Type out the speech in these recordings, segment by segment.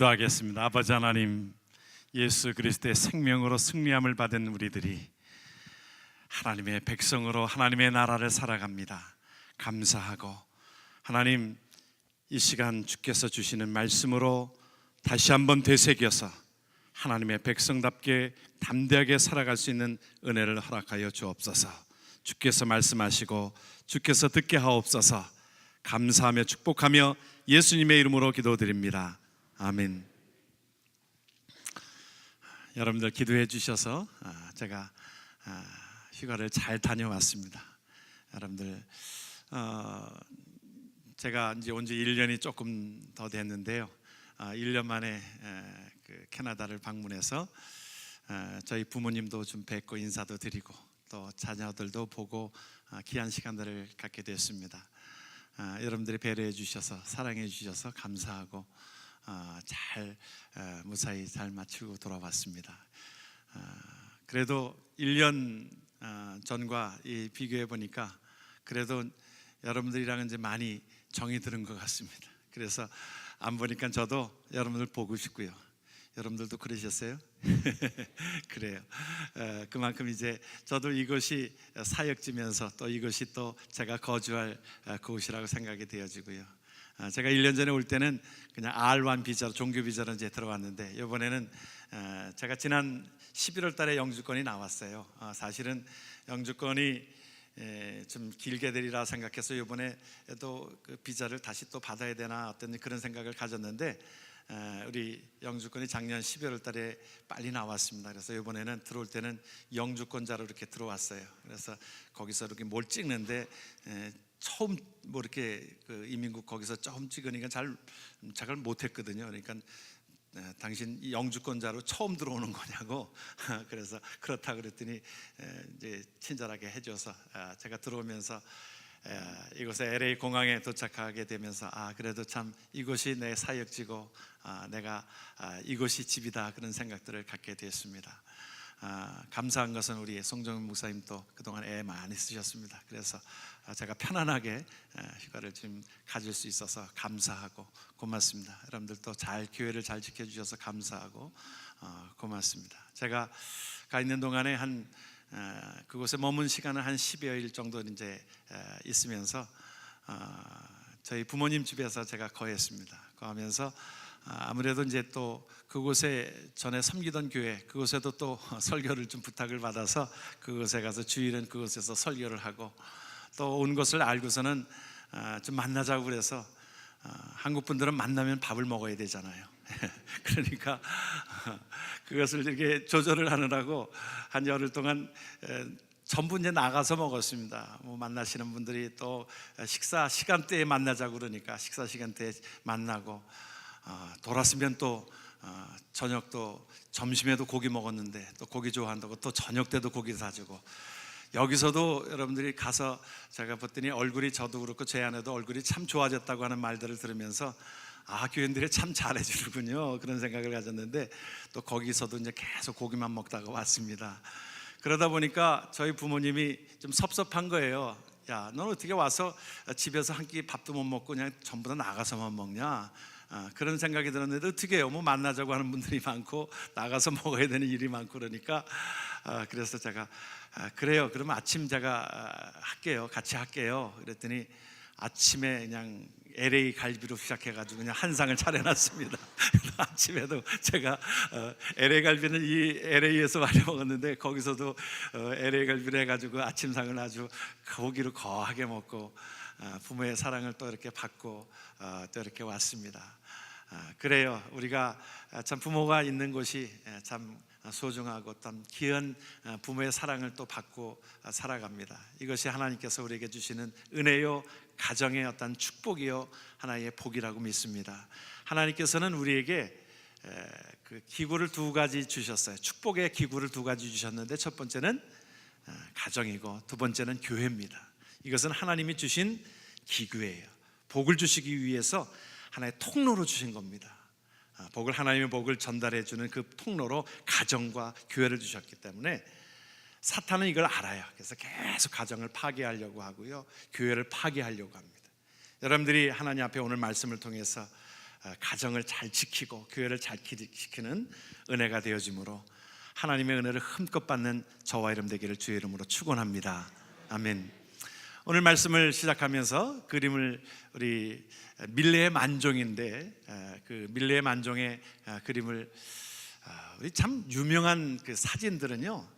기도하겠습니다. 아버지 하나님, 예수 그리스도의 생명으로 승리함을 받은 우리들이 하나님의 백성으로 하나님의 나라를 살아갑니다. 감사하고, 하나님, 이 시간 주께서 주시는 말씀으로 다시 한번 되새겨서 하나님의 백성답게 담대하게 살아갈 수 있는 은혜를 허락하여 주옵소서. 주께서 말씀하시고 주께서 듣게 하옵소서. 감사하며 축복하며 예수님의 이름으로 기도드립니다. 아멘. 여러분들 기도해 주셔서 제가 휴가를 잘 다녀왔습니다. 여러분들, 제가 이제 온 지 1년이 조금 더 됐는데요. 1년 만에 그 캐나다를 방문해서 저희 부모님도 좀 뵙고 인사도 드리고 또 자녀들도 보고 귀한 시간들을 갖게 됐습니다. 여러분들이 배려해 주셔서 사랑해 주셔서 감사하고 잘 무사히 잘 마치고 돌아왔습니다. 그래도 1년 전과 비교해 보니까 그래도 여러분들이랑은 이제 많이 정이 드는 것 같습니다. 그래서 안 보니까 저도 여러분들 보고 싶고요. 여러분들도 그러셨어요? 그래요. 그만큼 이제 저도 이것이 사역지면서 또 이것이 또 제가 거주할 그곳이라고 생각이 되어지고요. 제가 1년 전에 올 때는 그냥 R1 비자로, 종교 비자로 이제 들어왔는데, 이번에는 제가 지난 11월 달에 영주권이 나왔어요. 사실은 영주권이 좀 길게 되리라 생각해서 이번에 또 그 비자를 다시 또 받아야 되나 어떤 그런 생각을 가졌는데, 우리 영주권이 작년 12월 달에 빨리 나왔습니다. 그래서 이번에는 들어올 때는 영주권자로 이렇게 들어왔어요. 그래서 거기서 이렇게 뭘 찍는데 처음 뭐 이렇게 그 이민국 거기서 처음 찍으니까 잘 못했거든요. 그러니까 당신 영주권자로 처음 들어오는 거냐고 그래서 그렇다 그랬더니 이제 친절하게 해줘서 제가 들어오면서 이곳에 LA 공항에 도착하게 되면서 그래도 참 이곳이 내 사역지고 내가 이곳이 집이다, 그런 생각들을 갖게 되었습니다. 감사한 것은 우리 송정은 목사님도 그동안 애 많이 쓰셨습니다. 그래서 제가 편안하게 휴가를 좀 가질 수 있어서 감사하고 고맙습니다. 여러분들도 잘 교회를 잘 지켜주셔서 감사하고 고맙습니다. 제가 가 있는 동안에 그곳에 머문 시간은 한 10여일 정도 이제 있으면서 저희 부모님 집에서 제가 거했습니다. 거하면서 아무래도 이제 또 그곳에 전에 섬기던 교회, 그곳에도 또 설교를 좀 부탁을 받아서 그곳에 가서 주일은 그곳에서 설교를 하고, 또 온 것을 알고서는 좀 만나자고 그래서 한국 분들은 만나면 밥을 먹어야 되잖아요. 그러니까 그것을 이렇게 조절을 하느라고 한 열흘 동안 전부 이제 나가서 먹었습니다. 뭐 만나시는 분들이 또 식사 시간대에 만나자고 그러니까 식사 시간대에 만나고, 돌았으면 또 저녁도 점심에도 고기 먹었는데 또 고기 좋아한다고 또 저녁 때도 고기 사주고, 여기서도 여러분들이 가서 제가 봤더니 얼굴이, 저도 그렇고 제 아내도 얼굴이 참 좋아졌다고 하는 말들을 들으면서 교인들이 참 잘해주는군요, 그런 생각을 가졌는데, 또 거기서도 이제 계속 고기만 먹다가 왔습니다. 그러다 보니까 저희 부모님이 좀 섭섭한 거예요. 야, 넌 어떻게 와서 집에서 한 끼 밥도 못 먹고 그냥 전부 다 나가서만 먹냐, 그런 생각이 들었는데 어떻게 해요? 뭐 만나자고 하는 분들이 많고 나가서 먹어야 되는 일이 많고 그러니까 그래서 제가 그래요, 그러면 아침 제가 할게요, 같이 할게요. 그랬더니 아침에 그냥 LA 갈비로 시작해가지고 그냥 한 상을 차려놨습니다. 아침에도 제가 LA 갈비는 이 LA에서 많이 먹었는데 거기서도 LA 갈비를 해가지고 아침상을 아주 고기로 거하게 먹고 부모의 사랑을 또 이렇게 받고 또 이렇게 왔습니다. 그래요, 우리가 참 부모가 있는 곳이 참 소중하고 참 귀한 부모의 사랑을 또 받고 살아갑니다. 이것이 하나님께서 우리에게 주시는 은혜요, 가정의 어떤 축복이요, 하나의 복이라고 믿습니다. 하나님께서는 우리에게 그 기구를 두 가지 주셨어요. 축복의 기구를 두 가지 주셨는데, 첫 번째는 가정이고 두 번째는 교회입니다. 이것은 하나님이 주신 기구예요. 복을 주시기 위해서 하나의 통로로 주신 겁니다. 하나님의 복을 전달해 주는 그 통로로 가정과 교회를 주셨기 때문에 사탄은 이걸 알아요. 그래서 계속 가정을 파괴하려고 하고요, 교회를 파괴하려고 합니다. 여러분들이 하나님 앞에 오늘 말씀을 통해서 가정을 잘 지키고 교회를 잘 지키는 은혜가 되어지므로 하나님의 은혜를 흠껏 받는 저와 여러분 되기를 주의 이름으로 축원합니다. 아멘. 오늘 말씀을 시작하면서 그림을 우리 밀레의 만종인데 그 밀레의 만종의 그림을 우리 참 유명한 그 사진들은요,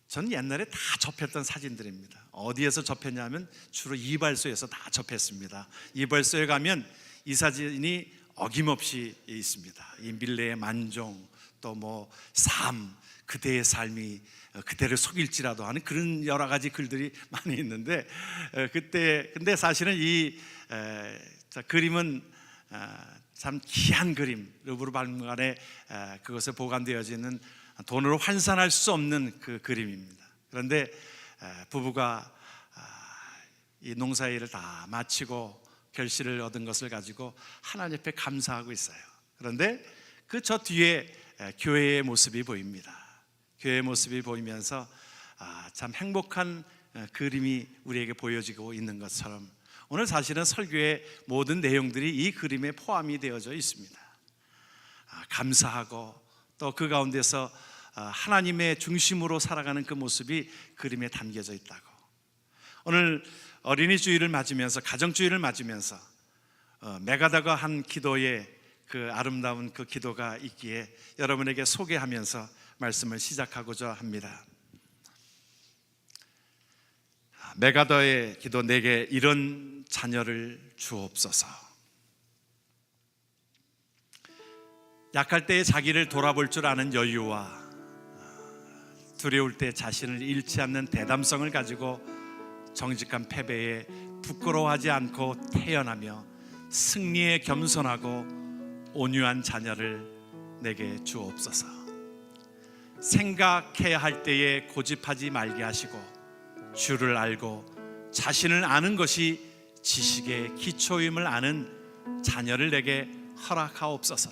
전 옛날에 다 접했던 사진들입니다. 어디에서 접했냐면 주로 이발소에서 다 접했습니다. 이발소에 가면 이 사진이 어김없이 있습니다. 이 밀레의 만종, 또 뭐 삶, 그대의 삶이 그대를 속일지라도 하는 그런 여러 가지 글들이 많이 있는데, 근데 사실은 이 그림은 참 귀한 그림, 루브르 박물관에 그것에 보관되어져 있는 돈으로 환산할 수 없는 그 그림입니다. 그런데 부부가 이 농사일을 다 마치고 결실을 얻은 것을 가지고 하나님 앞에 감사하고 있어요. 그런데 그 저 뒤에 교회의 모습이 보입니다. 교회의 모습이 보이면서 참 행복한 그림이 우리에게 보여지고 있는 것처럼 오늘 사실은 설교의 모든 내용들이 이 그림에 포함이 되어져 있습니다. 감사하고 또 그 가운데서 하나님의 중심으로 살아가는 그 모습이 그림에 담겨져 있다고. 오늘 어린이 주일을 맞으면서, 가정 주일을 맞으면서 메가다가 한 기도에 그 아름다운 그 기도가 있기에 여러분에게 소개하면서 말씀을 시작하고자 합니다. 메가더의 기도, 내게 이런 자녀를 주옵소서. 약할 때에 자기를 돌아볼 줄 아는 여유와 두려울 때 자신을 잃지 않는 대담성을 가지고 정직한 패배에 부끄러워하지 않고 태어나며 승리에 겸손하고 온유한 자녀를 내게 주옵소서. 생각해야 할 때에 고집하지 말게 하시고 주를 알고 자신을 아는 것이 지식의 기초임을 아는 자녀를 내게 허락하옵소서.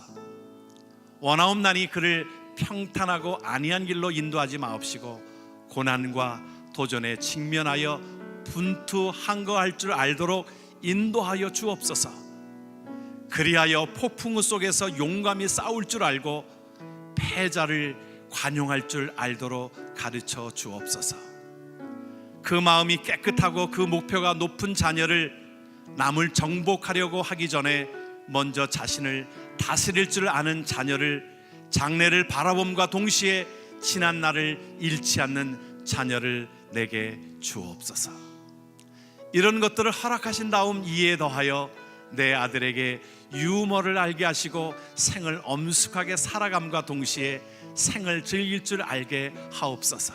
원하옵나니 그를 평탄하고 안이한 길로 인도하지 마옵시고 고난과 도전에 직면하여 분투한거할 줄 알도록 인도하여 주옵소서. 그리하여 폭풍우 속에서 용감히 싸울 줄 알고 패자를 관용할 줄 알도록 가르쳐 주옵소서. 그 마음이 깨끗하고 그 목표가 높은 자녀를 남을 정복하려고 하기 전에 먼저 자신을 다스릴 줄 아는 자녀를, 장래를 바라봄과 동시에 지난 날을 잃지 않는 자녀를 내게 주옵소서. 이런 것들을 허락하신 다음 이에 더하여 내 아들에게 유머를 알게 하시고 생을 엄숙하게 살아감과 동시에 생을 즐길 줄 알게 하옵소서.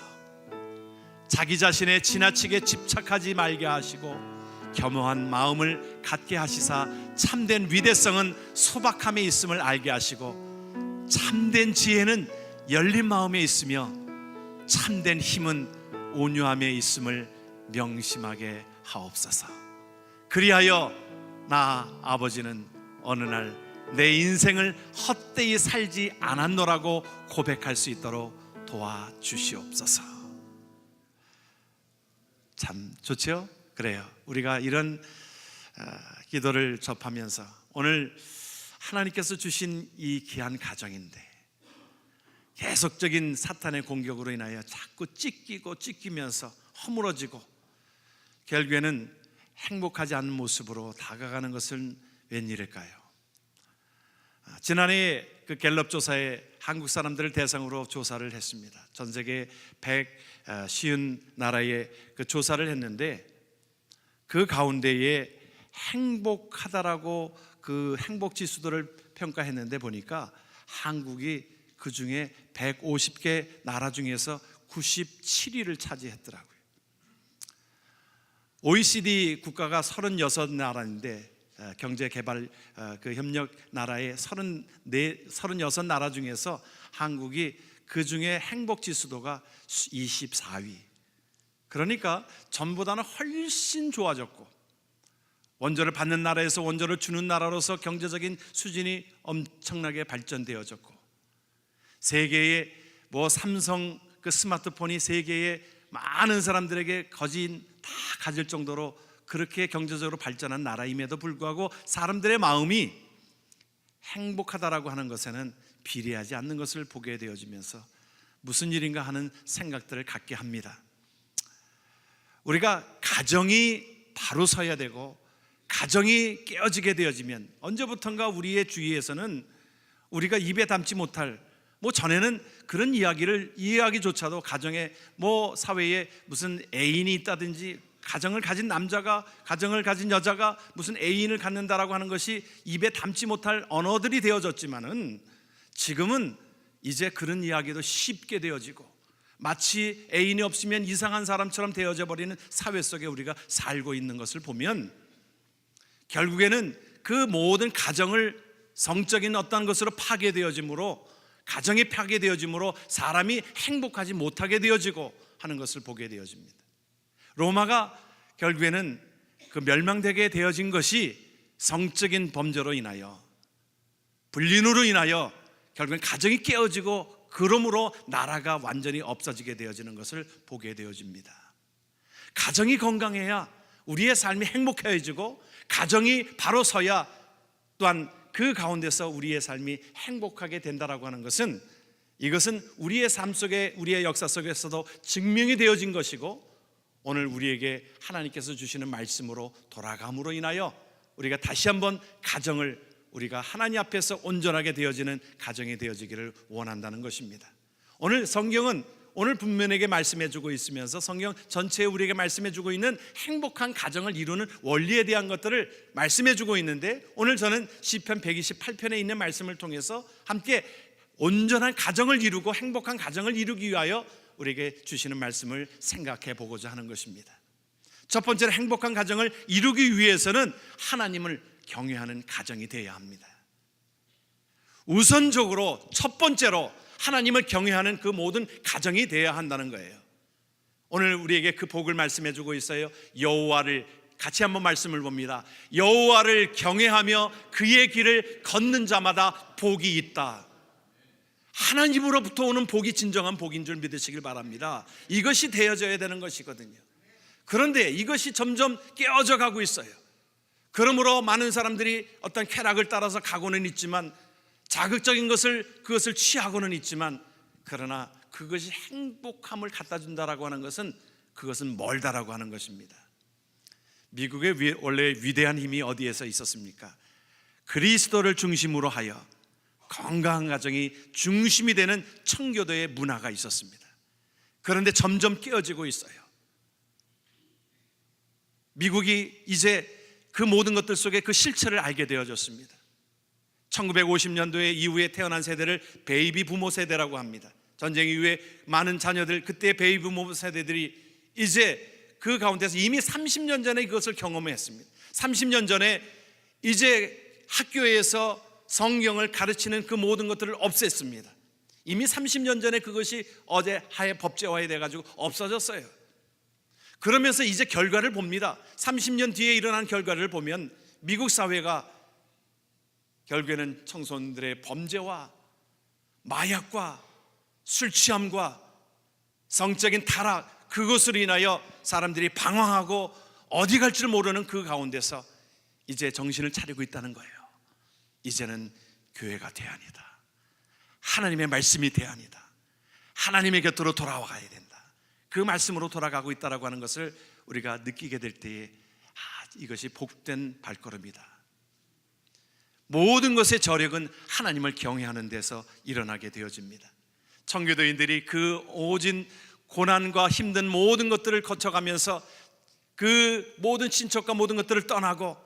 자기 자신에 지나치게 집착하지 말게 하시고 겸허한 마음을 갖게 하시사 참된 위대성은 소박함에 있음을 알게 하시고 참된 지혜는 열린 마음에 있으며 참된 힘은 온유함에 있음을 명심하게 하옵소서. 그리하여 나 아버지는 어느 날 내 인생을 헛되이 살지 않았노라고 고백할 수 있도록 도와주시옵소서. 참 좋죠? 그래요. 우리가 이런 기도를 접하면서 오늘 하나님께서 주신 이 귀한 가정인데 계속적인 사탄의 공격으로 인하여 자꾸 찢기면서 허물어지고 결국에는 행복하지 않은 모습으로 다가가는 것은 웬일일까요? 지난해 그 갤럽 조사에 한국 사람들을 대상으로 조사를 했습니다. 전 세계 150 나라에 그 조사를 했는데 그 가운데에 행복하다라고 그 행복 지수들을 평가했는데 보니까 한국이 그 중에 150개 나라 중에서 97위를 차지했더라고요. OECD 국가가 36나라인데 경제개발 그 협력 나라의 36나라 중에서 한국이 그 중에 행복 지수도가 24위. 그러니까 전보다는 훨씬 좋아졌고 원조를 받는 나라에서 원조를 주는 나라로서 경제적인 수준이 엄청나게 발전되어졌고 세계의 삼성 그 스마트폰이 세계의 많은 사람들에게 거진 다 가질 정도로 그렇게 경제적으로 발전한 나라임에도 불구하고 사람들의 마음이 행복하다라고 하는 것에는 비례하지 않는 것을 보게 되어지면서 무슨 일인가 하는 생각들을 갖게 합니다. 우리가 가정이 바로 서야 되고 가정이 깨어지게 되어지면 언제부턴가 우리의 주위에서는 우리가 입에 담지 못할, 전에는 그런 이야기조차도 가정에 사회에 무슨 애인이 있다든지 가정을 가진 남자가, 가정을 가진 여자가 무슨 애인을 갖는다라고 하는 것이 입에 담지 못할 언어들이 되어졌지만은 지금은 이제 그런 이야기도 쉽게 되어지고 마치 애인이 없으면 이상한 사람처럼 되어져 버리는 사회 속에 우리가 살고 있는 것을 보면 결국에는 그 모든 가정을 성적인 어떤 것으로 파괴되어짐으로, 가정이 파괴되어짐으로 사람이 행복하지 못하게 되어지고 하는 것을 보게 되어집니다. 로마가 결국에는 그 멸망되게 되어진 것이 성적인 범죄로 인하여, 불륜으로 인하여 결국엔 가정이 깨어지고 그러므로 나라가 완전히 없어지게 되어지는 것을 보게 되어집니다. 가정이 건강해야 우리의 삶이 행복해지고 가정이 바로 서야 또한 그 가운데서 우리의 삶이 행복하게 된다라고 하는 것은, 이것은 우리의 삶 속에, 우리의 역사 속에서도 증명이 되어진 것이고 오늘 우리에게 하나님께서 주시는 말씀으로 돌아감으로 인하여 우리가 다시 한번 가정을, 우리가 하나님 앞에서 온전하게 되어지는 가정이 되어지기를 원한다는 것입니다. 오늘 성경은 오늘 분명하게 말씀해주고 있으면서 성경 전체에 우리에게 말씀해주고 있는 행복한 가정을 이루는 원리에 대한 것들을 말씀해주고 있는데, 오늘 저는 시편 128편에 있는 말씀을 통해서 함께 온전한 가정을 이루고 행복한 가정을 이루기 위하여 우리에게 주시는 말씀을 생각해 보고자 하는 것입니다. 첫 번째로 행복한 가정을 이루기 위해서는 하나님을 경외하는 가정이 되어야 합니다. 우선적으로 첫 번째로 하나님을 경외하는 그 모든 가정이 되어야 한다는 거예요. 오늘 우리에게 그 복을 말씀해 주고 있어요. 여호와를, 같이 한번 말씀을 봅니다. 여호와를 경외하며 그의 길을 걷는 자마다 복이 있다. 하나님으로부터 오는 복이 진정한 복인 줄 믿으시길 바랍니다. 이것이 되어져야 되는 것이거든요. 그런데 이것이 점점 깨어져 가고 있어요. 그러므로 많은 사람들이 어떤 쾌락을 따라서 가고는 있지만, 자극적인 그것을 취하고는 있지만, 그러나 그것이 행복함을 갖다 준다라고 하는 것은, 그것은 멀다라고 하는 것입니다. 미국의 원래 위대한 힘이 어디에서 있었습니까? 그리스도를 중심으로 하여 건강한 가정이 중심이 되는 청교도의 문화가 있었습니다. 그런데 점점 깨어지고 있어요. 미국이 이제 그 모든 것들 속에 그 실체를 알게 되어졌습니다. 1950년도에 이후에 태어난 세대를 베이비 부모 세대라고 합니다. 전쟁 이후에 많은 자녀들, 그때 베이비 부모 세대들이 이제 그 가운데서 이미 30년 전에 그것을 경험했습니다. 30년 전에 이제 학교에서 성경을 가르치는 그 모든 것들을 없앴습니다. 이미 30년 전에 그것이 어제 하에 법제화해 돼가지고 없어졌어요. 그러면서 이제 결과를 봅니다. 30년 뒤에 일어난 결과를 보면 미국 사회가 결국에는 청소년들의 범죄와 마약과 술 취함과 성적인 타락, 그것으로 인하여 사람들이 방황하고 어디 갈 줄 모르는 그 가운데서 이제 정신을 차리고 있다는 거예요. 이제는 교회가 대안이다. 하나님의 말씀이 대안이다. 하나님의 곁으로 돌아와야 된다. 그 말씀으로 돌아가고 있다라고 하는 것을 우리가 느끼게 될 때에 이것이 복된 발걸음이다. 모든 것의 저력은 하나님을 경외하는 데서 일어나게 되어집니다. 청교도인들이 그 오진 고난과 힘든 모든 것들을 거쳐가면서 그 모든 친척과 모든 것들을 떠나고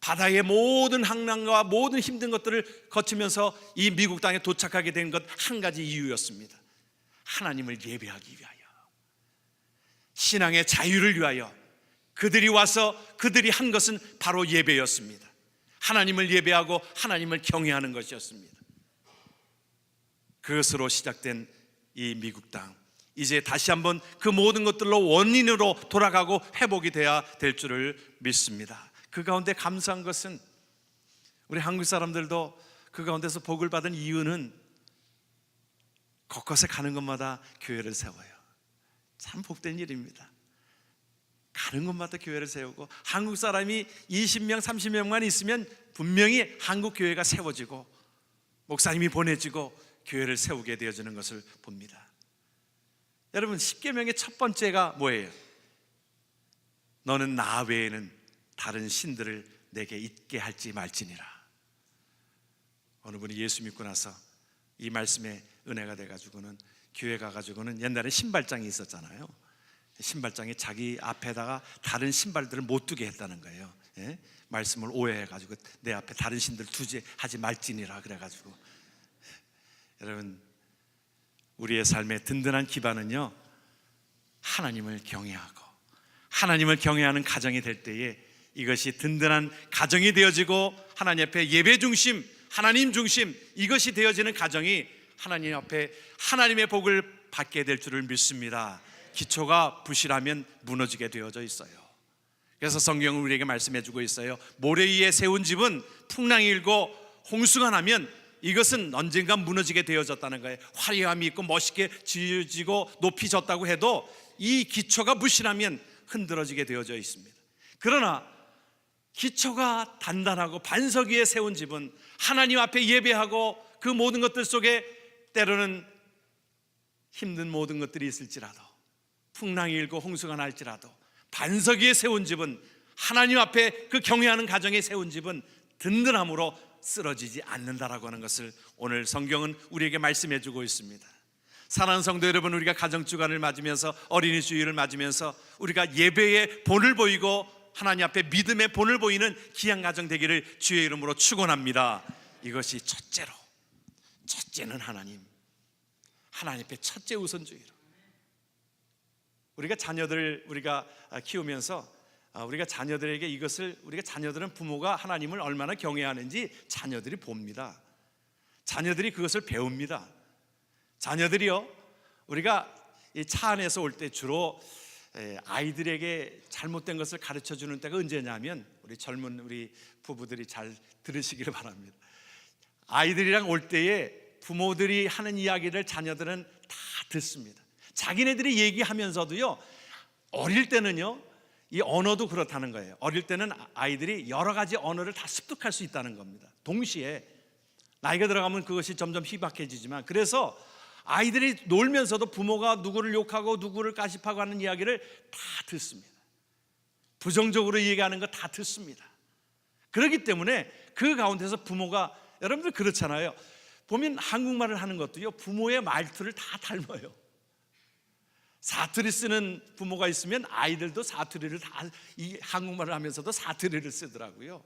바다의 모든 항랑과 모든 힘든 것들을 거치면서 이 미국 땅에 도착하게 된 것 한 가지 이유였습니다. 하나님을 예배하기 위하여, 신앙의 자유를 위하여 그들이 와서 그들이 한 것은 바로 예배였습니다. 하나님을 예배하고 하나님을 경외하는 것이었습니다. 그것으로 시작된 이 미국 땅, 이제 다시 한번 그 모든 것들로 원인으로 돌아가고 회복이 돼야 될 줄을 믿습니다. 그 가운데 감사한 것은 우리 한국 사람들도 그 가운데서 복을 받은 이유는 곳곳에 가는 것마다 교회를 세워요. 참 복된 일입니다. 가는 곳마다 교회를 세우고, 한국 사람이 20명 30명만 있으면 분명히 한국 교회가 세워지고 목사님이 보내지고 교회를 세우게 되어지는 것을 봅니다. 여러분, 십계명의 첫 번째가 뭐예요? 너는 나 외에는 다른 신들을 내게 있게 할지 말지니라. 어느 분이 예수 믿고 나서 이 말씀에 은혜가 돼가지고는 교회 가가지고는, 옛날에 신발장이 있었잖아요. 신발장에 자기 앞에다가 다른 신발들을 못 두게 했다는 거예요. 예? 말씀을 오해해가지고 내 앞에 다른 신들 두지 하지 말지니라 그래가지고. 여러분, 우리의 삶의 든든한 기반은요, 하나님을 경외하고 하나님을 경외하는 가정이 될 때에 이것이 든든한 가정이 되어지고, 하나님 앞에 예배 중심, 하나님 중심, 이것이 되어지는 가정이 하나님 앞에 하나님의 복을 받게 될 줄을 믿습니다. 기초가 부실하면 무너지게 되어져 있어요. 그래서 성경은 우리에게 말씀해 주고 있어요. 모래 위에 세운 집은 풍랑이 일고 홍수가 나면 이것은 언젠가 무너지게 되어졌다는 거예요. 화려함이 있고 멋있게 지어지고 높이 졌다고 해도 이 기초가 부실하면 흔들어지게 되어져 있습니다. 그러나 기초가 단단하고 반석 위에 세운 집은 하나님 앞에 예배하고 그 모든 것들 속에 때로는 힘든 모든 것들이 있을지라도, 풍랑이 일고 홍수가 날지라도, 반석 위에 세운 집은, 하나님 앞에 그 경외하는 가정에 세운 집은 든든함으로 쓰러지지 않는다라고 하는 것을 오늘 성경은 우리에게 말씀해 주고 있습니다. 사랑하는 성도 여러분, 우리가 가정주간을 맞으면서, 어린이 주일을 맞으면서 우리가 예배의 본을 보이고 하나님 앞에 믿음의 본을 보이는 귀한 가정 되기를 주의 이름으로 축원합니다. 이것이 첫째는 하나님 앞에 첫째 우선주의로, 우리가 자녀들을 키우면서 우리가 자녀들에게 이것을, 우리가 자녀들은 부모가 하나님을 얼마나 경외하는지 자녀들이 봅니다. 자녀들이 그것을 배웁니다. 자녀들이요, 우리가 이 차 안에서 올 때 주로 아이들에게 잘못된 것을 가르쳐 주는 때가 언제냐면, 우리 젊은 우리 부부들이 잘 들으시기를 바랍니다. 아이들이랑 올 때에 부모들이 하는 이야기를 자녀들은 다 듣습니다. 자기네들이 얘기하면서도요, 어릴 때는요, 이 언어도 그렇다는 거예요. 어릴 때는 아이들이 여러 가지 언어를 다 습득할 수 있다는 겁니다. 동시에 나이가 들어가면 그것이 점점 희박해지지만, 그래서 아이들이 놀면서도 부모가 누구를 욕하고 누구를 가십하고 하는 이야기를 다 듣습니다. 부정적으로 얘기하는 거 다 듣습니다. 그렇기 때문에 그 가운데서 부모가, 여러분들 그렇잖아요. 보면 한국말을 하는 것도요, 부모의 말투를 다 닮아요. 사투리 쓰는 부모가 있으면 아이들도 사투리를 다, 이 한국말을 하면서도 사투리를 쓰더라고요.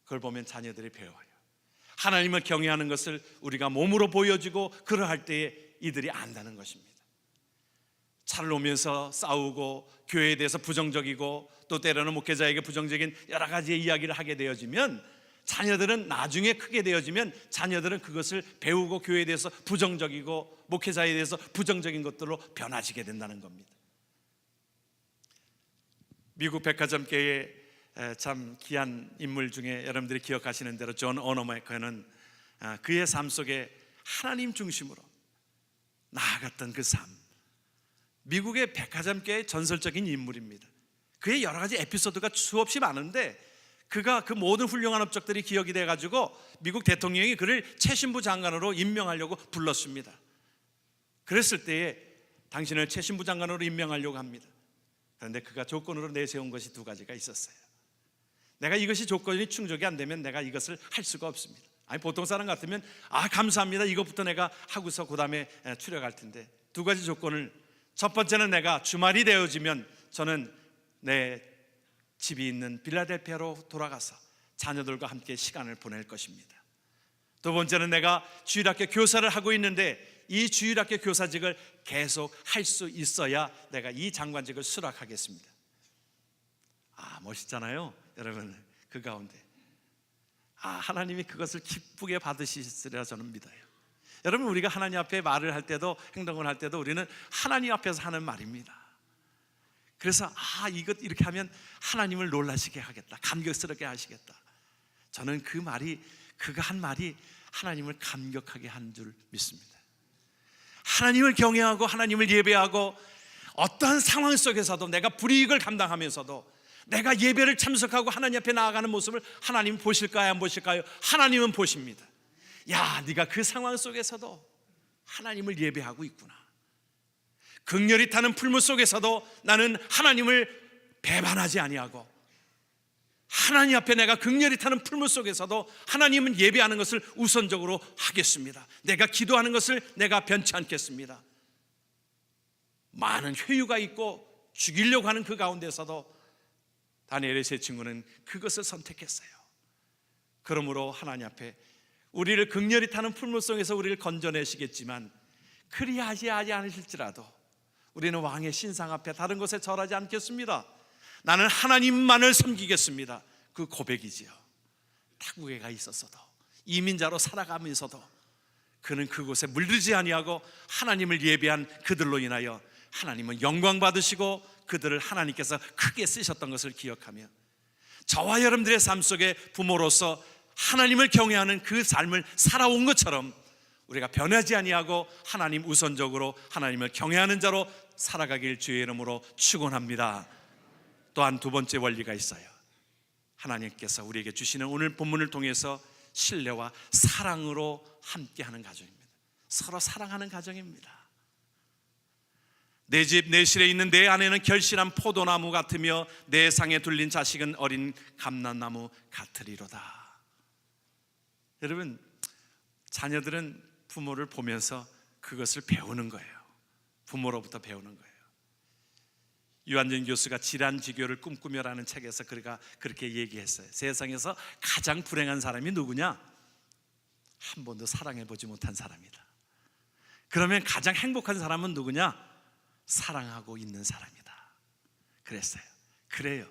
그걸 보면 자녀들이 배워요. 하나님을 경외하는 것을 우리가 몸으로 보여주고 그러할 때에 이들이 안다는 것입니다. 차를 오면서 싸우고 교회에 대해서 부정적이고 또 때로는 목회자에게 부정적인 여러 가지의 이야기를 하게 되어지면, 자녀들은 나중에 크게 되어지면 자녀들은 그것을 배우고 교회에 대해서 부정적이고 목회자에 대해서 부정적인 것들로 변화지게 된다는 겁니다. 미국 백화점계의 참 귀한 인물 중에 여러분들이 기억하시는 대로 존 오너메커는 그의 삶 속에 하나님 중심으로 나아갔던 그 삶, 미국의 백화점계의 전설적인 인물입니다. 그의 여러 가지 에피소드가 수없이 많은데, 그가 그 모든 훌륭한 업적들이 기억이 돼가지고 미국 대통령이 그를 최신부 장관으로 임명하려고 불렀습니다. 그랬을 때에 당신을 최신부 장관으로 임명하려고 합니다. 그런데 그가 조건으로 내세운 것이 두 가지가 있었어요. 내가 이것이 조건이 충족이 안 되면 내가 이것을 할 수가 없습니다. 아니, 보통 사람 같으면 감사합니다, 이것부터 내가 하고서 그 다음에 출력할 텐데, 두 가지 조건을, 첫 번째는 내가 주말이 되어지면 저는 내 집이 있는 필라델피아로 돌아가서 자녀들과 함께 시간을 보낼 것입니다. 두 번째는 내가 주일학교 교사를 하고 있는데 이 주일학교 교사직을 계속 할 수 있어야 내가 이 장관직을 수락하겠습니다. 멋있잖아요 여러분. 그 가운데 하나님이 그것을 기쁘게 받으시리라 저는 믿어요. 여러분, 우리가 하나님 앞에 말을 할 때도 행동을 할 때도 우리는 하나님 앞에서 하는 말입니다. 그래서 이것 이렇게 하면 하나님을 놀라시게 하겠다, 감격스럽게 하시겠다. 저는 그 말이, 그가 한 말이 하나님을 감격하게 한 줄 믿습니다. 하나님을 경외하고 하나님을 예배하고 어떠한 상황 속에서도 내가 불이익을 감당하면서도 내가 예배를 참석하고 하나님 앞에 나아가는 모습을 하나님 보실까요, 안 보실까요? 하나님은 보십니다. 야, 네가 그 상황 속에서도 하나님을 예배하고 있구나. 극렬히 타는 풀물 속에서도 나는 하나님을 배반하지 아니하고, 하나님 앞에 내가 극렬히 타는 풀물 속에서도 하나님은 예배하는 것을 우선적으로 하겠습니다. 내가 기도하는 것을 내가 변치 않겠습니다. 많은 회유가 있고 죽이려고 하는 그 가운데서도 다니엘의 세 친구는 그것을 선택했어요. 그러므로 하나님 앞에 우리를 극렬히 타는 풀물 속에서 우리를 건져내시겠지만, 그리하지 않으실지라도 우리는 왕의 신상 앞에 다른 곳에 절하지 않겠습니다. 나는 하나님만을 섬기겠습니다. 그 고백이지요. 타국에 가 있었어도, 이민자로 살아가면서도 그는 그곳에 물들지 아니하고 하나님을 예배한 그들로 인하여 하나님은 영광 받으시고 그들을 하나님께서 크게 쓰셨던 것을 기억하며, 저와 여러분들의 삶 속에 부모로서 하나님을 경외하는 그 삶을 살아온 것처럼 우리가 변하지 아니하고 하나님 우선적으로 하나님을 경외하는 자로 살아가길 주의 이름으로 축원합니다. 또한 두 번째 원리가 있어요. 하나님께서 우리에게 주시는 오늘 본문을 통해서 신뢰와 사랑으로 함께하는 가정입니다. 서로 사랑하는 가정입니다. 내 집 내 실에 있는 내 아내는 결실한 포도나무 같으며 내 상에 둘린 자식은 어린 감람나무 같으리로다. 여러분, 자녀들은 부모를 보면서 그것을 배우는 거예요. 부모로부터 배우는 거예요. 유한진 교수가 질환지교를 꿈꾸며라는 책에서 그가 그렇게 얘기했어요. 세상에서 가장 불행한 사람이 누구냐? 한 번도 사랑해보지 못한 사람이다. 그러면 가장 행복한 사람은 누구냐? 사랑하고 있는 사람이다. 그랬어요. 그래요.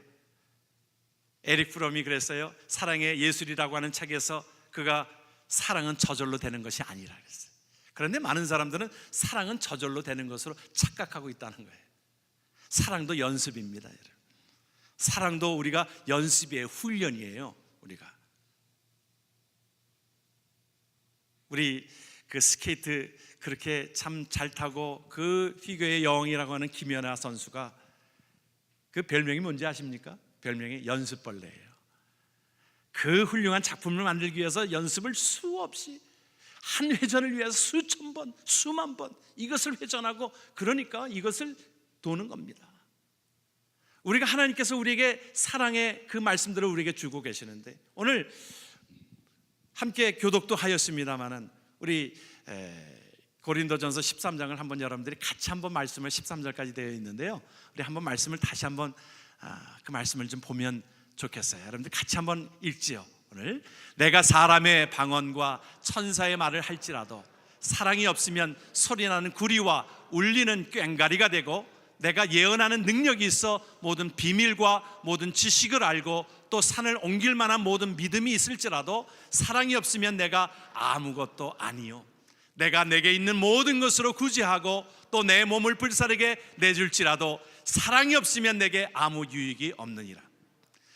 에릭 프롬이 그랬어요. 사랑의 예술이라고 하는 책에서 그가 사랑은 저절로 되는 것이 아니라 그랬어요. 그런데 많은 사람들은 사랑은 저절로 되는 것으로 착각하고 있다는 거예요. 사랑도 연습입니다, 여러분. 사랑도 우리가 연습이에요. 훈련이에요. 우리 그 스케이트 그렇게 참 잘 타고 그 피겨의 여왕이라고 하는 김연아 선수가 그 별명이 뭔지 아십니까? 별명이 연습벌레예요. 그 훌륭한 작품을 만들기 위해서 연습을 수없이, 한 회전을 위해서 수천 번, 수만 번 이것을 회전하고, 그러니까 이것을 도는 겁니다. 우리가 하나님께서 우리에게 사랑의 그 말씀들을 우리에게 주고 계시는데, 오늘 함께 교독도 하였습니다마는 우리 고린도전서 13장을 한번 여러분들이 같이 한번 말씀을 13절까지 되어 있는데요, 우리 한번 말씀을 다시 한번 그 말씀을 좀 보면 좋겠어요. 여러분들 같이 한번 읽지요. 오늘 내가 사람의 방언과 천사의 말을 할지라도 사랑이 없으면 소리나는 구리와 울리는 꽹가리가 되고, 내가 예언하는 능력이 있어 모든 비밀과 모든 지식을 알고 또 산을 옮길 만한 모든 믿음이 있을지라도 사랑이 없으면 내가 아무것도 아니요, 내가 내게 있는 모든 것으로 구제하고 또 내 몸을 불사르게 내줄지라도 사랑이 없으면 내게 아무 유익이 없느니라.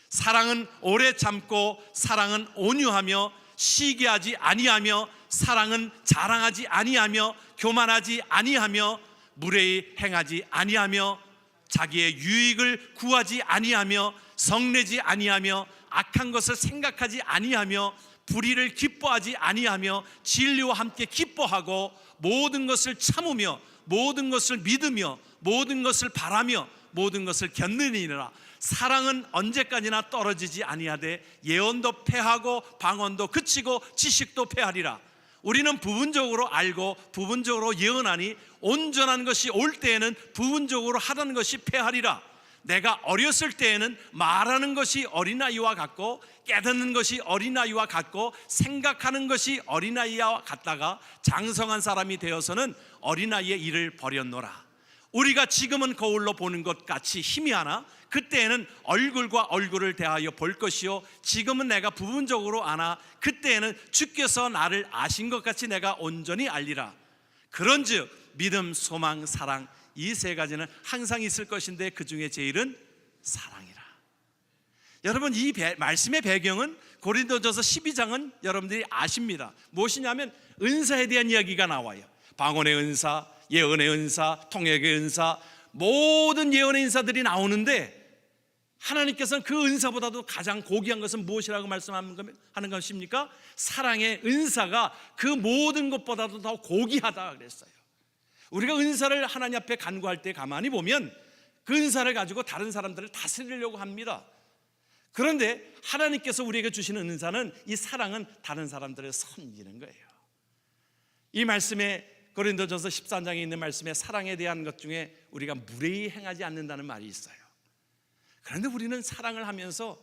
사랑은 오래 참고, 사랑은 온유하며 시기하지 아니하며, 사랑은 자랑하지 아니하며 교만하지 아니하며 무례히 행하지 아니하며 자기의 유익을 구하지 아니하며 성내지 아니하며 악한 것을 생각하지 아니하며 불의를 기뻐하지 아니하며 진리와 함께 기뻐하고 모든 것을 참으며 모든 것을 믿으며 모든 것을 바라며 모든 것을 견느니라. 사랑은 언제까지나 떨어지지 아니하되 예언도 패하고 방언도 그치고 지식도 패하리라. 우리는 부분적으로 알고 부분적으로 예언하니 온전한 것이 올 때에는 부분적으로 하던 것이 패하리라. 내가 어렸을 때에는 말하는 것이 어린아이와 같고 깨닫는 것이 어린아이와 같고 생각하는 것이 어린아이와 같다가 장성한 사람이 되어서는 어린아이의 일을 버렸노라. 우리가 지금은 거울로 보는 것 같이 희미하나 그때에는 얼굴과 얼굴을 대하여 볼 것이요, 지금은 내가 부분적으로 아나 그때에는 주께서 나를 아신 것 같이 내가 온전히 알리라. 그런즉 믿음, 소망, 사랑, 이 세 가지는 항상 있을 것인데 그 중에 제일은 사랑이라. 여러분, 이 말씀의 배경은 고린도전서 12장은 여러분들이 아십니다. 무엇이냐면 은사에 대한 이야기가 나와요. 방언의 은사, 예언의 은사, 통역의 은사, 모든 예언의 인사들이 나오는데 하나님께서는 그 은사보다도 가장 고귀한 것은 무엇이라고 말씀하는 것입니까? 사랑의 은사가 그 모든 것보다도 더 고귀하다 그랬어요. 우리가 은사를 하나님 앞에 간구할 때 가만히 보면 그 은사를 가지고 다른 사람들을 다스리려고 합니다. 그런데 하나님께서 우리에게 주시는 은사는, 이 사랑은 다른 사람들을 섬기는 거예요. 이 말씀에, 고린도전서 13장에 있는 말씀에 사랑에 대한 것 중에 우리가 무례히 행하지 않는다는 말이 있어요. 그런데 우리는 사랑을 하면서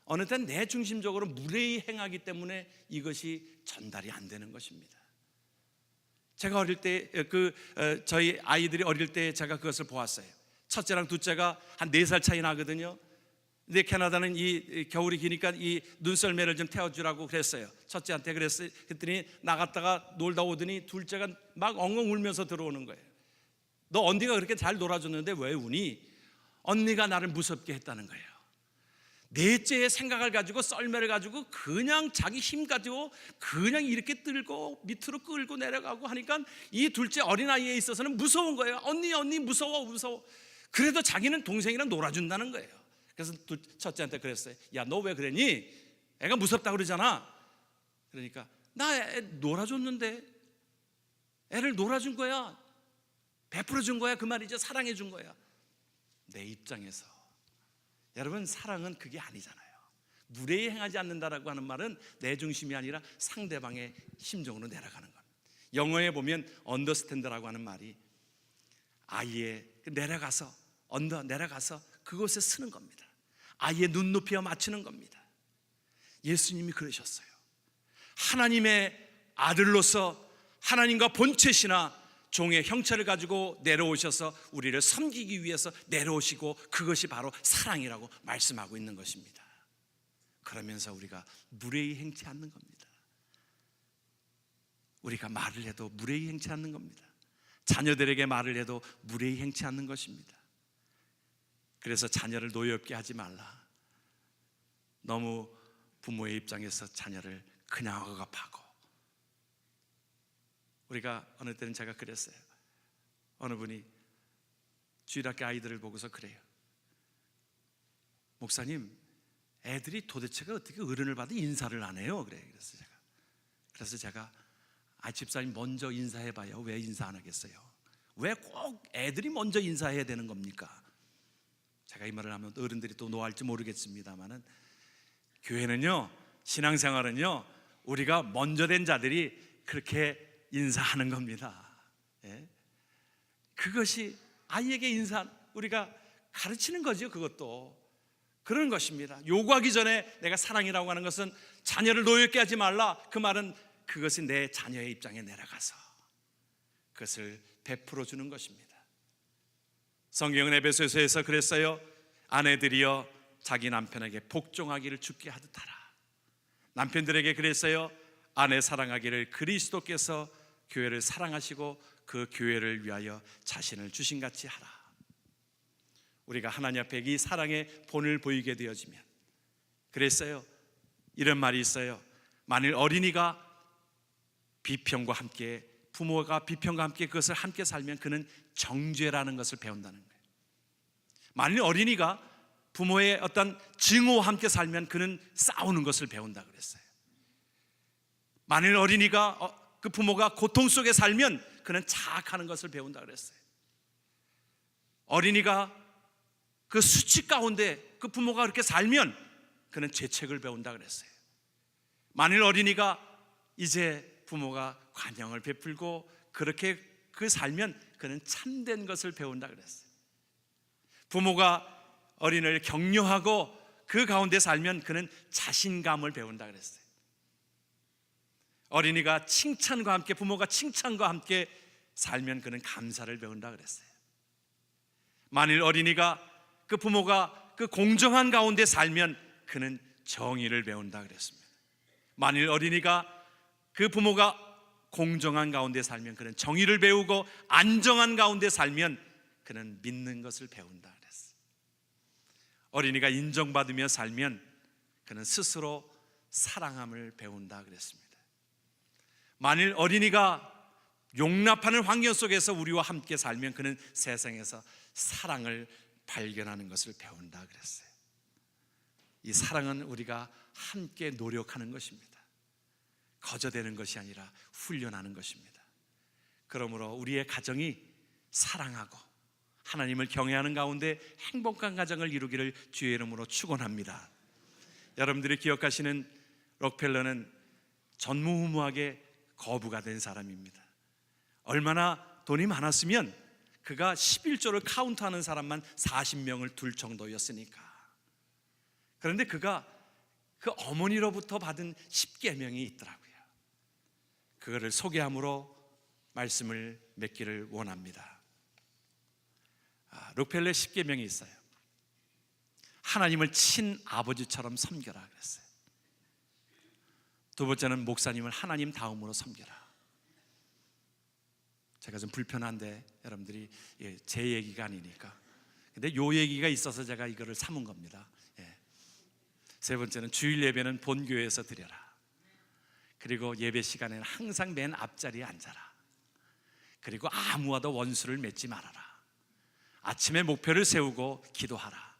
어느 땐 내 중심적으로 무례히 행하기 때문에 이것이 전달이 안 되는 것입니다. 제가 어릴 때 저희 아이들이 어릴 때 제가 그것을 보았어요. 첫째랑 둘째가 한 4살 차이 나거든요. 근데 캐나다는 이 겨울이 기니까 이 눈썰매를 좀 태워주라고 그랬어요. 첫째한테 그랬더니 나갔다가 놀다 오더니 둘째가 막 엉엉 울면서 들어오는 거예요. 너 언니가 그렇게 잘 놀아줬는데 왜 우니? 언니가 나를 무섭게 했다는 거예요. 넷째의 생각을 가지고 썰매를 가지고 그냥 자기 힘 가지고 그냥 이렇게 들고 밑으로 끌고 내려가고 하니까 이 둘째 어린아이에 있어서는 무서운 거예요. 언니 무서워. 그래도 자기는 동생이랑 놀아준다는 거예요. 그래서 첫째한테 그랬어요. 야, 너 왜 그랬니? 애가 무섭다고 그러잖아. 그러니까 나 애 놀아줬는데, 애를 놀아준 거야, 베풀어준 거야, 그 말이죠. 사랑해준 거야. 내 입장에서 여러분, 사랑은 그게 아니잖아요. 무례히 행하지 않는다라고 하는 말은 내 중심이 아니라 상대방의 심정으로 내려가는 것. 영어에 보면 understand라고 하는 말이 아이의 내려가서 그곳에 쓰는 겁니다. 아이의 눈높이와 맞추는 겁니다. 예수님이 그러셨어요. 하나님의 아들로서 하나님과 본체시나 종의 형체를 가지고 내려오셔서 우리를 섬기기 위해서 내려오시고, 그것이 바로 사랑이라고 말씀하고 있는 것입니다. 그러면서 우리가 무례히 행치 않는 겁니다. 우리가 말을 해도 무례히 행치 않는 겁니다. 자녀들에게 말을 해도 무례히 행치 않는 것입니다. 그래서 자녀를 노엽게 하지 말라. 너무 부모의 입장에서 자녀를 그냥 억압하고. 우리가 어느 때는 제가 그랬어요. 어느 분이 주일학교 아이들을 보고서 그래요. 목사님, 애들이 도대체가 어떻게 어른을 봐도 인사를 안 해요? 그래서 제가 집사님 먼저 인사해봐요. 왜 인사 안 하겠어요? 왜 꼭 애들이 먼저 인사해야 되는 겁니까? 제가 이 말을 하면 어른들이 또 노할지 모르겠습니다만은, 교회는요, 신앙생활은요, 우리가 먼저 된 자들이 그렇게 인사하는 겁니다. 예? 그것이 아이에게 우리가 가르치는 거죠. 그것도 그런 것입니다. 요구하기 전에 내가 사랑이라고 하는 것은 자녀를 노엽게 하지 말라. 그 말은 그것이 내 자녀의 입장에 내려가서 그것을 베풀어 주는 것입니다. 성경은 에베소서에서 그랬어요. 아내들이여 자기 남편에게 복종하기를 주께 하듯하라. 남편들에게 그랬어요. 아내 사랑하기를 그리스도께서 교회를 사랑하시고 그 교회를 위하여 자신을 주신같이 하라. 우리가 하나님 앞에 이 사랑의 본을 보이게 되어지면, 그랬어요. 이런 말이 있어요. 만일 어린이가 비평과 함께, 부모가 비평과 함께 그것을 함께 살면 그는 정죄라는 것을 배운다는 거예요. 만일 어린이가 부모의 어떤 증오와 함께 살면 그는 싸우는 것을 배운다 그랬어요. 만일 어린이가 그 부모가 고통 속에 살면 그는 자학하는 것을 배운다 그랬어요. 어린이가 그 수치 가운데 그 부모가 그렇게 살면 그는 죄책을 배운다 그랬어요. 만일 어린이가 이제 부모가 관용을 베풀고 그렇게 그 살면 그는 참된 것을 배운다 그랬어요. 부모가 어린이를 격려하고 그 가운데 살면 그는 자신감을 배운다 그랬어요. 어린이가 칭찬과 함께, 부모가 칭찬과 함께 살면 그는 감사를 배운다 그랬어요. 만일 어린이가 그 부모가 그 공정한 가운데 살면 그는 정의를 배운다 그랬습니다. 만일 어린이가 그 부모가 공정한 가운데 살면 그는 정의를 배우고, 안정한 가운데 살면 그는 믿는 것을 배운다 그랬어요. 어린이가 인정받으며 살면 그는 스스로 사랑함을 배운다 그랬습니다. 만일 어린이가 용납하는 환경 속에서 우리와 함께 살면 그는 세상에서 사랑을 발견하는 것을 배운다 그랬어요. 이 사랑은 우리가 함께 노력하는 것입니다. 거저되는 것이 아니라 훈련하는 것입니다. 그러므로 우리의 가정이 사랑하고 하나님을 경외하는 가운데 행복한 가정을 이루기를 주의 이름으로 축원합니다. 여러분들이 기억하시는 록펠러는 전무후무하게 거부가 된 사람입니다. 얼마나 돈이 많았으면 그가 11조를 카운트하는 사람만 40명을 둘 정도였으니까. 그런데 그가 그 어머니로부터 받은 10계명이 있더라고요. 그거를 소개함으로 말씀을 맺기를 원합니다. 록펠러의 10계명이 있어요. 하나님을 친아버지처럼 섬겨라 그랬어요. 두 번째는 목사님을 하나님 다음으로 섬겨라. 제가 좀 불편한데 여러분들이 제 얘기가 아니니까, 근데 요 얘기가 있어서 제가 이거를 삼은 겁니다. 세 번째는 주일 예배는 본교회에서 드려라. 그리고 예배 시간에는 항상 맨 앞자리에 앉아라. 그리고 아무와도 원수를 맺지 말아라. 아침에 목표를 세우고 기도하라.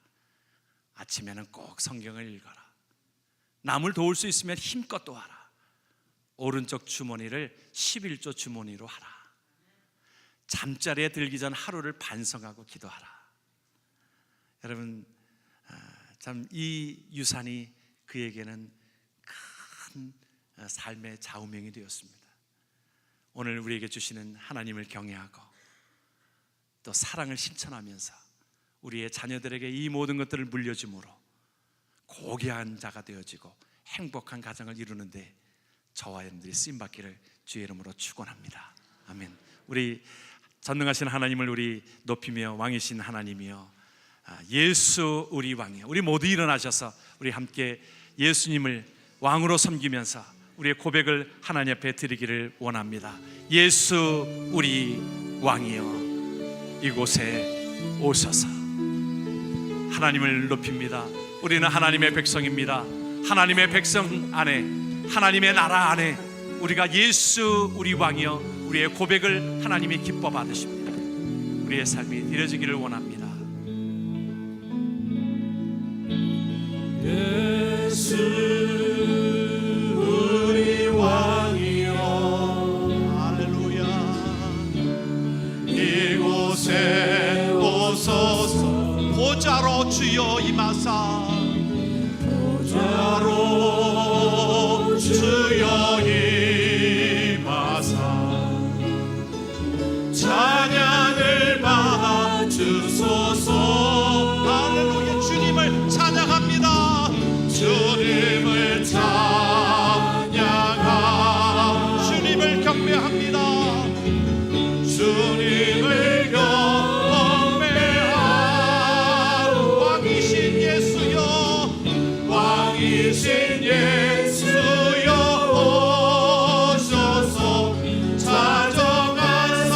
아침에는 꼭 성경을 읽어라. 남을 도울 수 있으면 힘껏 도와라. 오른쪽 주머니를 11조 주머니로 하라. 잠자리에 들기 전 하루를 반성하고 기도하라. 여러분, 참 이 유산이 그에게는 큰 삶의 좌우명이 되었습니다. 오늘 우리에게 주시는 하나님을 경외하고 또 사랑을 실천하면서 우리의 자녀들에게 이 모든 것들을 물려줌으로 고귀한 자가 되어지고 행복한 가정을 이루는데 저와 여러분들이 쓰임받기를 주의 이름으로 축원합니다. 아멘. 우리 전능하신 하나님을 우리 높이며 왕이신 하나님이여, 예수 우리 왕이여, 우리 모두 일어나셔서 우리 함께 예수님을 왕으로 섬기면서 우리의 고백을 하나님 앞에 드리기를 원합니다. 예수 우리 왕이여, 이곳에 오셔서. 하나님을 높입니다. 우리는 하나님의 백성입니다. 하나님의 백성 안에, 하나님의 나라 안에 우리가 예수 우리 왕이여 우리의 고백을 하나님이 기뻐 받으십니다. 우리의 삶이 드려지기를 원합니다. 예수 우리 왕이여, 할렐루야. 이곳에 오소서. 보좌로 주여 임하사. 보좌로 주여 임하사. 찬양을 받으소서. 할렐루야. 주님을 찬양합니다. 주님을 찬양하. 주님을 경배합니다. 주님을 경배하. 왕이신 예수여, 왕이신 예수여 오셔서 찾아가사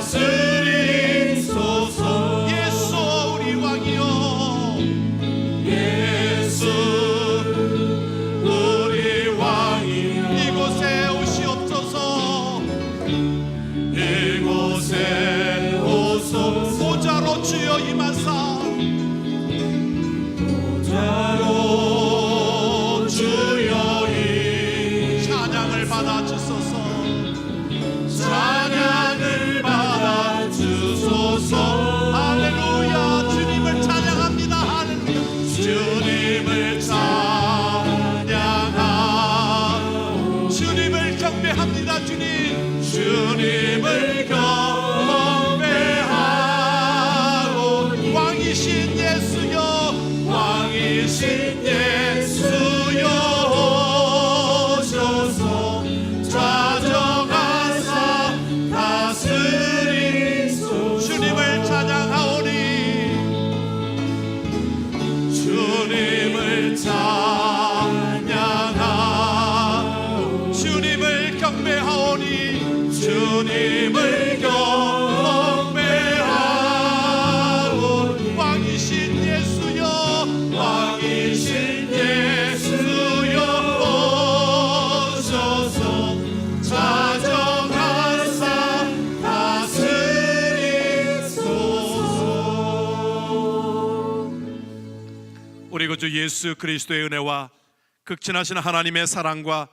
다스리소서. 예수 우리 왕이여, 예수 우리 왕이여, 이곳에 오시옵소서. 이곳에 오소. 보좌로 주여 임하사. 보좌로 주여 임. 찬양을 받아주소서. 찬양을 받아주소서. 할렐루야. 주님을 찬양합니다. 할렐루야. 주님을 찬양하. 주님을 경배합니다. 주님, 주님을 경배하고. 왕이신 예수여, 왕이신 예수여 오셔서 찾아가사 다스리소서. 주님을 찬양하오니, 주님을 찬양하. 주님을 경배하오니, 주님을 경배하오. 왕이신 예수여, 왕이신 예수여 오셔서 찾아가 그리고 주 예수 그리스도의 은혜와 극진하신 하나님의 사랑과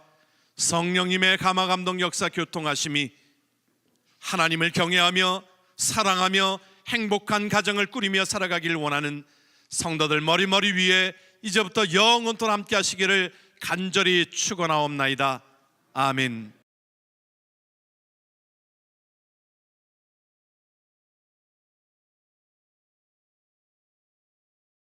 성령님의 감화감동 역사 교통하심이 하나님을 경외하며 사랑하며 행복한 가정을 꾸리며 살아가길 원하는 성도들 머리 위에 이제부터 영원토록 함께 하시기를 간절히 축원하옵나이다. 아멘.